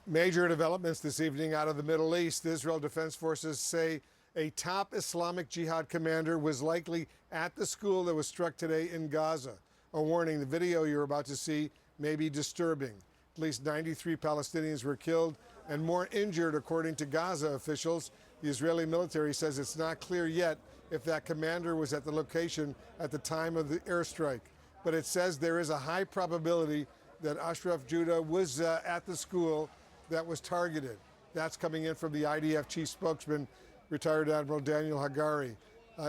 Major developments this evening out of the Middle East. Israel Defense Forces say a top Islamic Jihad commander was likely at the school that was struck today in Gaza. A warning, the video you're about to see may be disturbing. At least 93 Palestinians were killed and more injured, according to Gaza officials. The Israeli military says it's not clear yet if that commander was at the location at the time of the airstrike. But it says there is a high probability that Ashraf Judah was at the school that was targeted. That's coming in from the IDF chief spokesman, retired Admiral Daniel Hagari.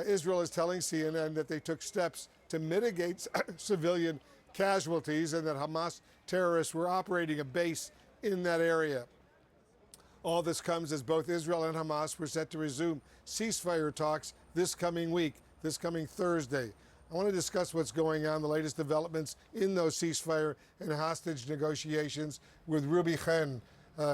Israel is telling CNN that they took steps to mitigate civilian casualties and that Hamas terrorists were operating a base in that area. All this comes as both Israel and Hamas were set to resume ceasefire talks this coming week, this coming Thursday. I want to discuss what's going on, the latest developments in those ceasefire and hostage negotiations with Ruby Chen.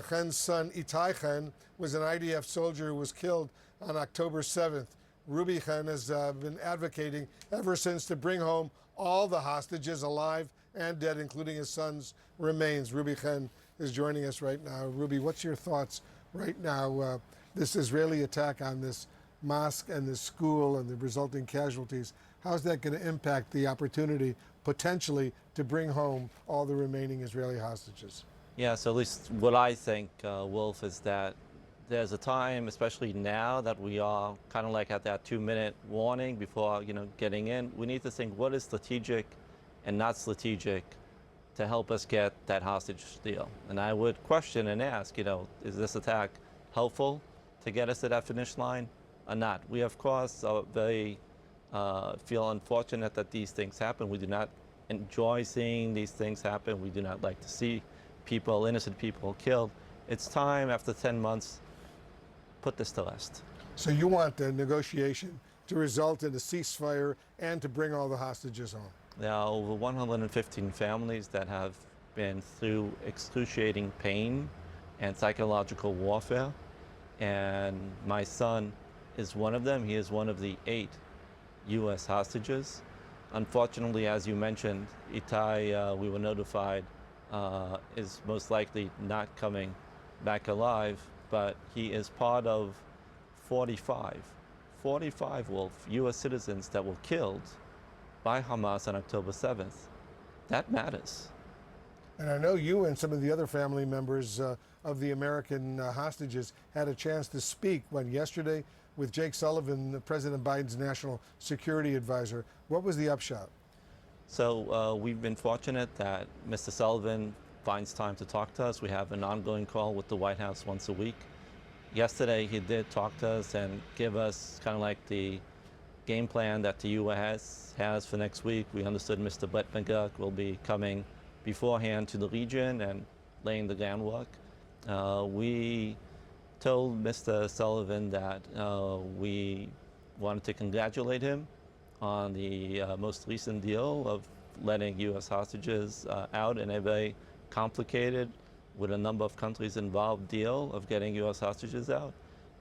Chen's son, Itai Chen, was an IDF soldier who was killed on October 7th. Ruby Chen has been advocating ever since to bring home all the hostages, alive and dead, including his son's remains. Ruby Chen is joining us right now. Ruby, what's your thoughts right now? This Israeli attack on this mosque and this school and the resulting casualties, how's that going to impact the opportunity potentially to bring home all the remaining Israeli hostages? Yeah, so at least what I think, Wolf, is that there's a time, especially now, that we are kind of like at that 2-minute warning before, getting in. We need to think what is strategic and not strategic to help us get that hostage deal. And I would question and ask, is this attack helpful to get us to that finish line or not? We, of course, are very feel unfortunate that these things happen. We do not enjoy seeing these things happen. We do not like to see innocent people killed. It's time, after 10 months, put this to rest. So you want the negotiation to result in a ceasefire and to bring all the hostages home? There are over 115 families that have been through excruciating pain and psychological warfare, and my son is one of them. He is one of the 8 U.S. hostages. Unfortunately, as you mentioned, Itai, we were notified, is most likely not coming back alive, but he is part of 45, Wolf, U.S. citizens that were killed by Hamas on October 7th. That matters. And I know you and some of the other family members of the American hostages had a chance to speak yesterday with Jake Sullivan, President Biden's national security advisor. What was the upshot? So we've been fortunate that Mr. Sullivan finds time to talk to us. We have an ongoing call with the White House once a week. Yesterday he did talk to us and give us kind of like the game plan that the U.S. has for next week. We understood Mr. Brett McGurk will be coming beforehand to the region and laying the groundwork. We told Mr. Sullivan that we wanted to congratulate him on the most recent deal of letting U.S. hostages out in a very complicated, with a number of countries involved, deal of getting U.S. hostages out.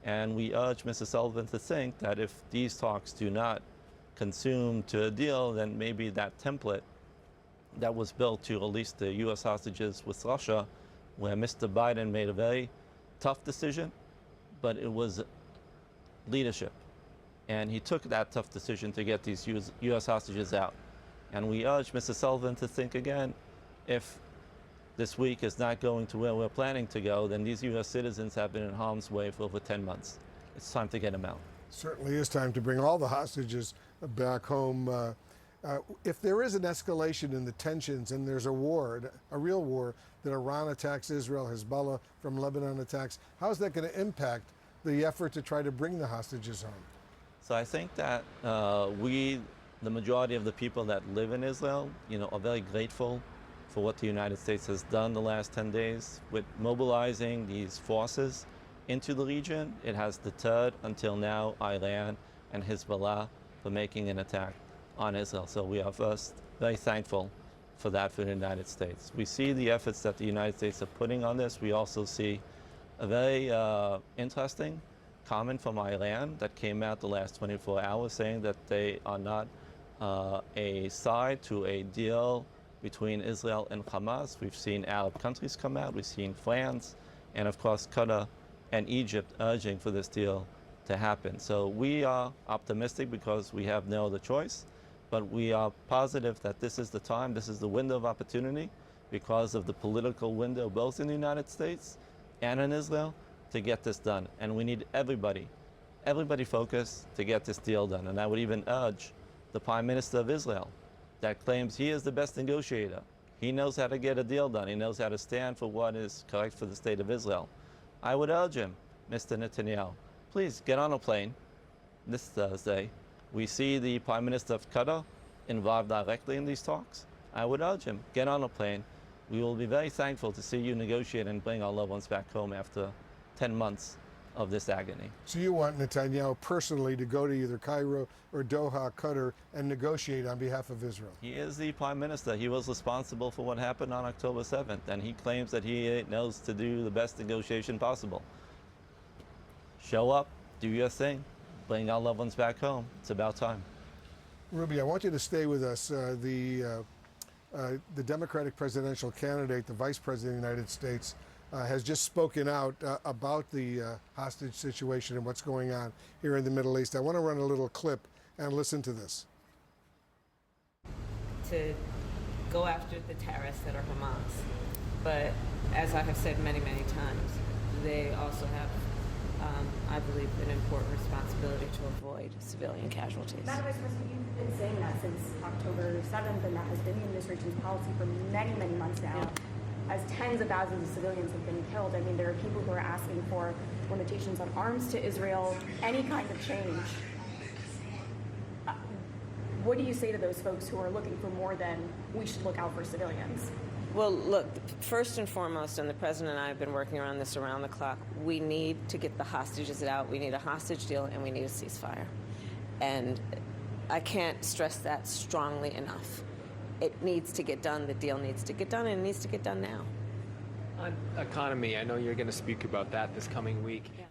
And we urge Mr. Sullivan to think that if these talks do not consume to a deal, then maybe that template that was built to release the U.S. hostages with Russia, where Mr. Biden made a very tough decision, but it was leadership. And he took that tough decision to get these U.S. hostages out. And we urge Mr. Sullivan to think again, if this week is not going to where we're planning to go, then these U.S. citizens have been in harm's way for over 10 months. It's time to get them out. Certainly is time to bring all the hostages back home. If there is an escalation in the tensions and there's a war, a real war, that Iran attacks Israel, Hezbollah from Lebanon attacks, how is that going to impact the effort to try to bring the hostages home? So I think that the majority of the people that live in Israel, are very grateful for what the United States has done the last 10 days with mobilizing these forces into the region. It has deterred, until now, Iran and Hezbollah from making an attack on Israel. So we are first very thankful for that for the United States. We see the efforts that the United States are putting on this. We also see a very interesting comment from Iran that came out the last 24 hours saying that they are not a side to a deal between Israel and Hamas. We've seen Arab countries come out. We've seen France and of course Qatar and Egypt urging for this deal to happen. So we are optimistic because we have no other choice, but we are positive that this is the time, this is the window of opportunity because of the political window both in the United States and in Israel to get this done. And we need everybody focused to get this deal done. And I would even urge the Prime Minister of Israel that claims he is the best negotiator. He knows how to get a deal done. He knows how to stand for what is correct for the state of Israel. I would urge him, Mr. Netanyahu, please get on a plane this Thursday. We see the Prime Minister of Qatar involved directly in these talks. I would urge him, get on a plane. We will be very thankful to see you negotiate and bring our loved ones back home after 10 months of this agony. So you want Netanyahu personally to go to either Cairo or Doha, Qatar, and negotiate on behalf of Israel? He is the Prime Minister. He was responsible for what happened on October 7th, and he claims that he knows to do the best negotiation possible. Show up, do your thing, bring our loved ones back home. It's about time. Ruby, I want you to stay with us. The Democratic presidential candidate, the Vice President of the United States, has just spoken out about the hostage situation and what's going on here in the Middle East. I want to run a little clip and listen to this. To go after the terrorists that are Hamas. But as I have said many, many times, they also have, I believe, an important responsibility to avoid civilian casualties. Madam Vice President, you've been saying that since October 7th, and that has been the administration's policy for many, many months now. Yeah. As tens of thousands of civilians have been killed, I mean, there are people who are asking for limitations on arms to Israel, any kind of change. What do you say to those folks who are looking for more than we should look out for civilians? Well, look, first and foremost, and the President and I have been working on this around the clock, we need to get the hostages out. We need a hostage deal, and we need a ceasefire. And I can't stress that strongly enough. It needs to get done. The deal needs to get done, and it needs to get done now. On economy, I know you're going to speak about that this coming week. Yeah.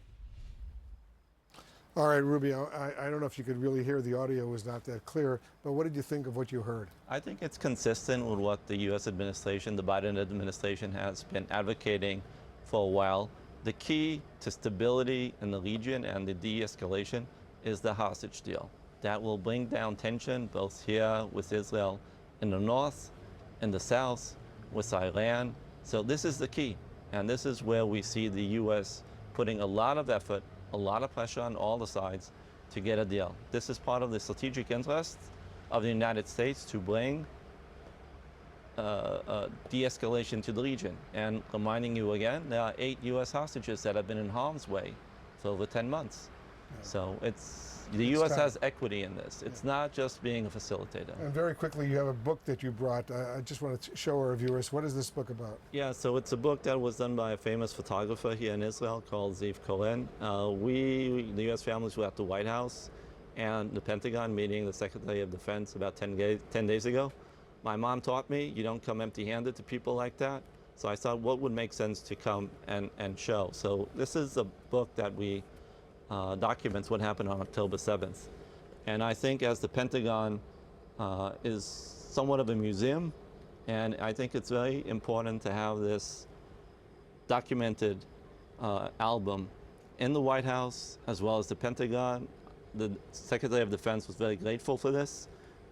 All right, Ruby, I don't know if you could really hear, the audio was not that clear, but what did you think of what you heard? I think it's consistent with what the U.S. administration, the Biden administration, has been advocating for a while. The key to stability in the region and the de-escalation is the hostage deal. That will bring down tension both here with Israel in the north, in the south, with Iran. So this is the key. And this is where we see the U.S. putting a lot of effort, a lot of pressure on all the sides to get a deal. This is part of the strategic interest of the United States to bring de-escalation to the region. And reminding you again, there are 8 U.S. hostages that have been in harm's way for over 10 months. Yeah. So the U.S. has equity in this. It's not just being a facilitator. And very quickly, you have a book that you brought. I just want to show our viewers, what is this book about? Yeah, so it's a book that was done by a famous photographer here in Israel called Ziv Cohen. The U.S. families were at the White House and the Pentagon meeting the Secretary of Defense about 10 days ago. My mom taught me, you don't come empty-handed to people like that. So I thought, what would make sense to come and show? So this is a book that we documents what happened on October 7th. And I think as the Pentagon is somewhat of a museum, and I think it's very important to have this documented album in the White House as well as the Pentagon. The Secretary of Defense was very grateful for this,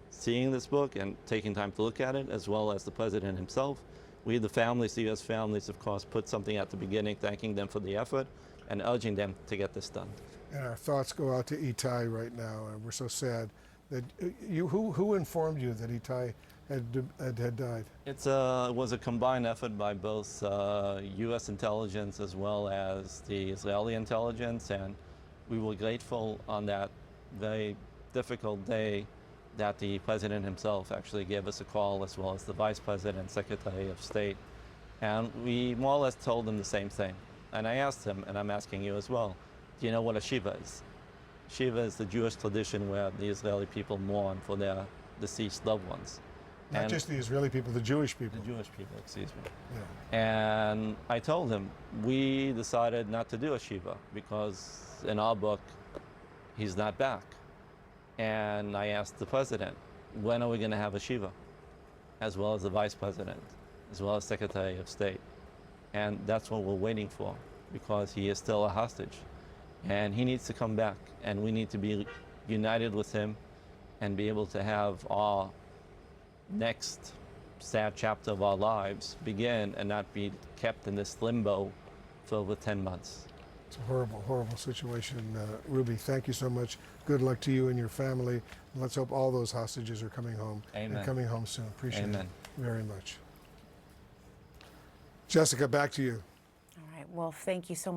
seeing this book and taking time to look at it, as well as the President himself. We, the families, the U.S. families, of course, put something at the beginning, thanking them for the effort and urging them to get this done. And our thoughts go out to Itai right now, and we're so sad that who informed you that Itai had died? It was a combined effort by both U.S. intelligence as well as the Israeli intelligence, and we were grateful on that very difficult day that the President himself actually gave us a call, as well as the Vice President, Secretary of State, and we more or less told them the same thing. And I asked him, and I'm asking you as well, do you know what a Shiva is? Shiva is the Jewish tradition where the Israeli people mourn for their deceased loved ones. Not just the Israeli people, the Jewish people. The Jewish people, excuse me. Yeah. And I told him, we decided not to do a Shiva because in our book, he's not back. And I asked the President, when are we going to have a Shiva? As well as the Vice President, as well as Secretary of State. And that's what we're waiting for, because he is still a hostage. And he needs to come back, and we need to be united with him and be able to have our next sad chapter of our lives begin and not be kept in this limbo for over 10 months. It's a horrible, horrible situation. Ruby, thank you so much. Good luck to you and your family. And let's hope all those hostages are coming home. Amen. And coming home soon. Appreciate Amen. it very much. Jessica, back to you. All right. Well, thank you so much.